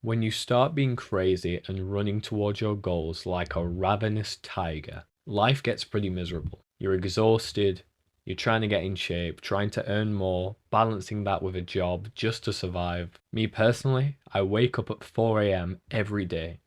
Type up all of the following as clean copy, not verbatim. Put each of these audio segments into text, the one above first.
When you start being crazy and running towards your goals like a ravenous tiger, life gets pretty miserable. You're exhausted, you're trying to get in shape, trying to earn more, balancing that with a job just to survive. Me personally, I wake up at 4 a.m. every day.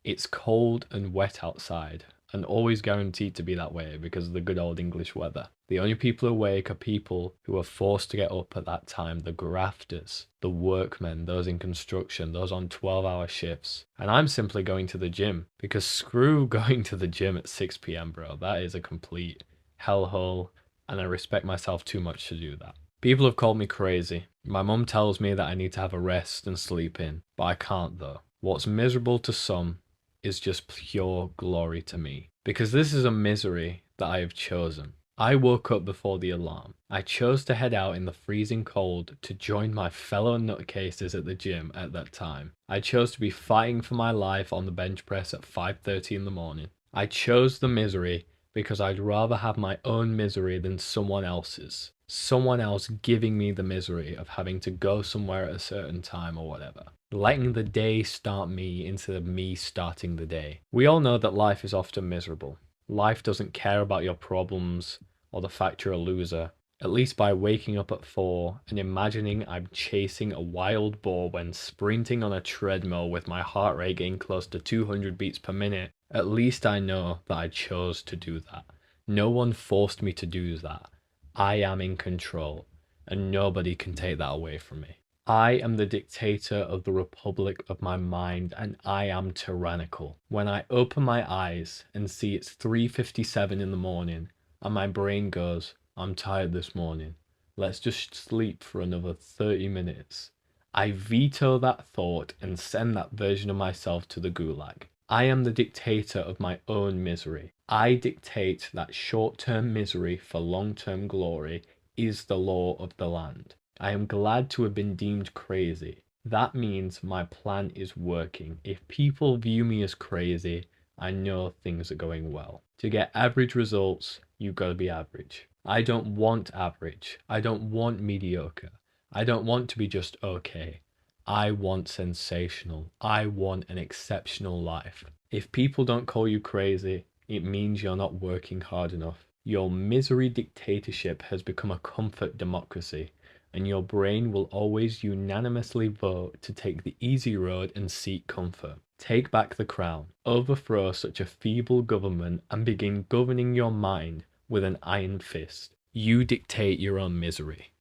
It's cold and wet outside, and always guaranteed to be that way because of the good old English weather. The only people awake are people who are forced to get up at that time, the grafters, the workmen, those in construction, those on 12-hour shifts. And I'm simply going to the gym because screw going to the gym at 6 p.m., bro. That is a complete hellhole, and I respect myself too much to do that. People have called me crazy. My mum tells me that I need to have a rest and sleep in, but I can't though. What's miserable to some is just pure glory to me, because this is a misery that I have chosen. I woke up before the alarm. I chose to head out in the freezing cold to join my fellow nutcases at the gym at that time. I chose to be fighting for my life on the bench press at 5:30 in the morning. I chose the misery because I'd rather have my own misery than someone else's. Someone else giving me the misery of having to go somewhere at a certain time or whatever. Letting the day start me instead of me starting the day. We all know that life is often miserable. Life doesn't care about your problems or the fact you're a loser. At least by waking up at 4 and imagining I'm chasing a wild boar when sprinting on a treadmill with my heart rate getting close to 200 beats per minute, at least I know that I chose to do that. No one forced me to do that. I am in control, and nobody can take that away from me. I am the dictator of the republic of my mind, and I am tyrannical. When I open my eyes and see it's 3:57 in the morning, and my brain goes, I'm tired this morning, let's just sleep for another 30 minutes. I veto that thought and send that version of myself to the gulag. I am the dictator of my own misery. I dictate that short-term misery for long-term glory is the law of the land. I am glad to have been deemed crazy. That means my plan is working. If people view me as crazy, I know things are going well. To get average results, you've got to be average. I don't want average. I don't want mediocre. I don't want to be just okay. I want sensational. I want an exceptional life. If people don't call you crazy, it means you're not working hard enough. Your misery dictatorship has become a comfort democracy, and your brain will always unanimously vote to take the easy road and seek comfort. Take back the crown, overthrow such a feeble government, and begin governing your mind with an iron fist. You dictate your own misery.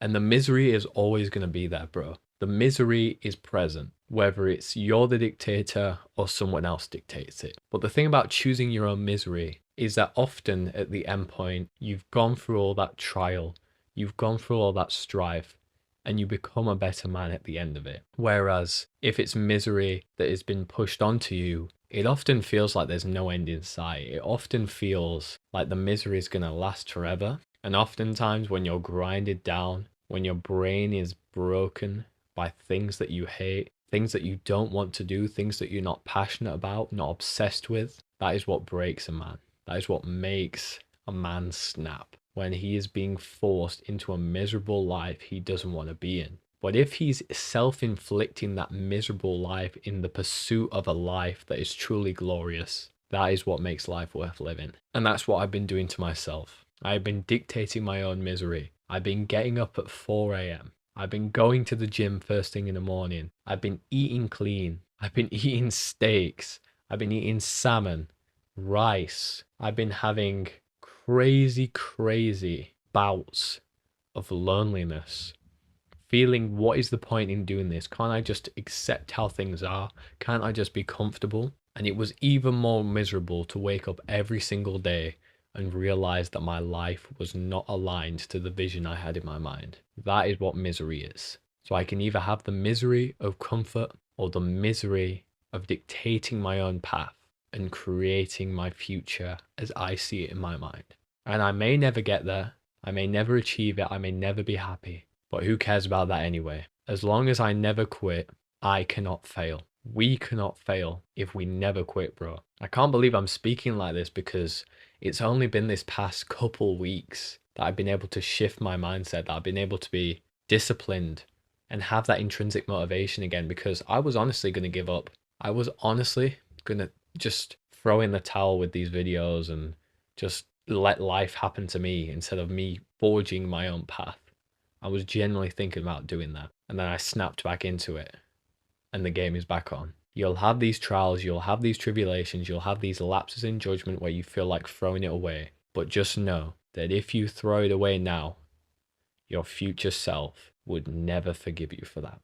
And the misery is always going to be there, bro. The misery is present, whether it's you're the dictator or someone else dictates it. But the thing about choosing your own misery is that often at the end point, you've gone through all that trial, you've gone through all that strife, and you become a better man at the end of it. Whereas if it's misery that has been pushed onto you, it often feels like there's no end in sight. It often feels like the misery is going to last forever. And oftentimes when you're grinded down, when your brain is broken by things that you hate, things that you don't want to do, things that you're not passionate about, not obsessed with, that is what breaks a man. That is what makes a man snap, when he is being forced into a miserable life he doesn't want to be in. But if he's self-inflicting that miserable life in the pursuit of a life that is truly glorious, that is what makes life worth living. And that's what I've been doing to myself. I've been dictating my own misery. I've been getting up at 4 a.m. I've been going to the gym first thing in the morning. I've been eating clean. I've been eating steaks. I've been eating salmon, rice. I've been having crazy bouts of loneliness. Feeling, what is the point in doing this? Can't I just accept how things are? Can't I just be comfortable? And it was even more miserable to wake up every single day and realize that my life was not aligned to the vision I had in my mind. That is what misery is. So I can either have the misery of comfort or the misery of dictating my own path and creating my future as I see it in my mind. And I may never get there. I may never achieve it. I may never be happy. But who cares about that anyway? As long as I never quit, I cannot fail. We cannot fail if we never quit, bro. I can't believe I'm speaking like this because it's only been this past couple weeks that I've been able to shift my mindset, that I've been able to be disciplined and have that intrinsic motivation again, because I was honestly going to give up. I was honestly going to just throw in the towel with these videos and just let life happen to me instead of me forging my own path. I was genuinely thinking about doing that. And then I snapped back into it and the game is back on. You'll have these trials, you'll have these tribulations, you'll have these lapses in judgment where you feel like throwing it away. But just know that if you throw it away now, your future self would never forgive you for that.